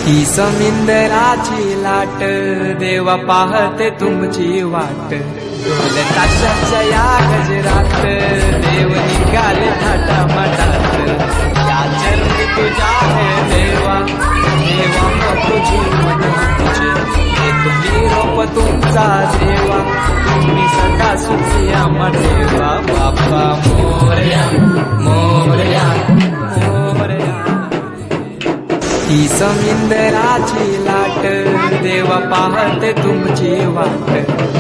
ही समिंदराची लाट देवा पाहते तुमची वाट ढोल ताशाच्या या गजरात देव निघाले थाटामाटात या चरणी तुझ्या हे देवा देवा तुझी मन तुझे हे तुम्ही रोप तुमचा देवा तुम्ही सदा सुखी आम्हा देवा बाप्पा मोरया मोरया मोरया ही समिंदराची लाट देवा पाहते तुमची वाट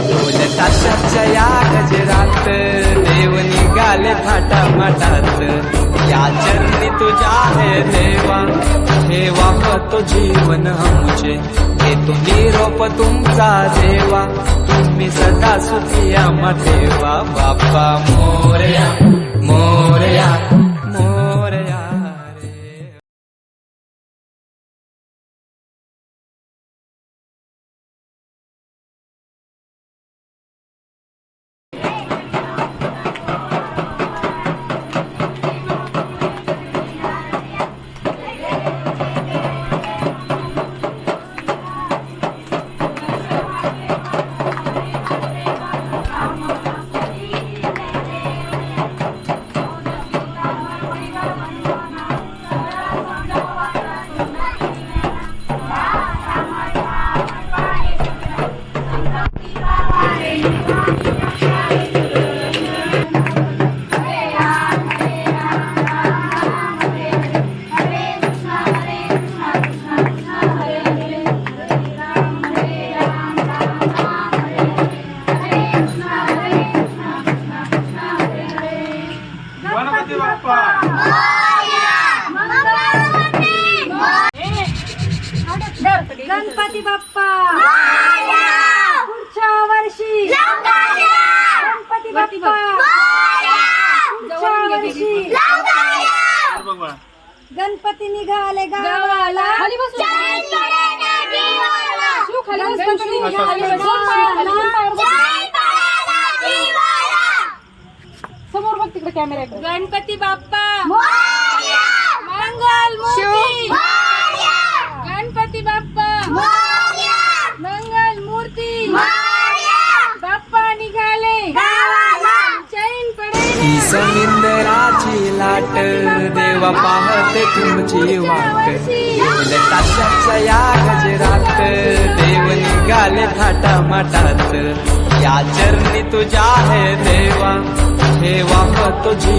ढोल ताशाच्या या गजरात देव निघाले थाटामाटात या चरणी तुझ्या हे देवा ठेवा तो जीवन आमचे हे तुम्ही रोप तुमचा देवा तुम्ही सदा सुखी आम्हा देवा बाप्पा मोरया मोरया मोरया गणपती बाप्पा पुढच्या वर्षी गणपती बाप्पा पुढच्या वर्षी गणपती निघाले गावाला समोर बघ तिकडे कॅमेरा गणपती बाप्पा मंगल मूर्ती गणपती बाप्पा मंगल मूर्ती बाप्पा निघाले चैन पडे ही समिंदराची लाट देवा पाहते तुमची वाट ढोल ताशाच्या या गजरात देव निघाले थाटामाटात या चरणी तुझ्या हे देवा ठेवा तुझी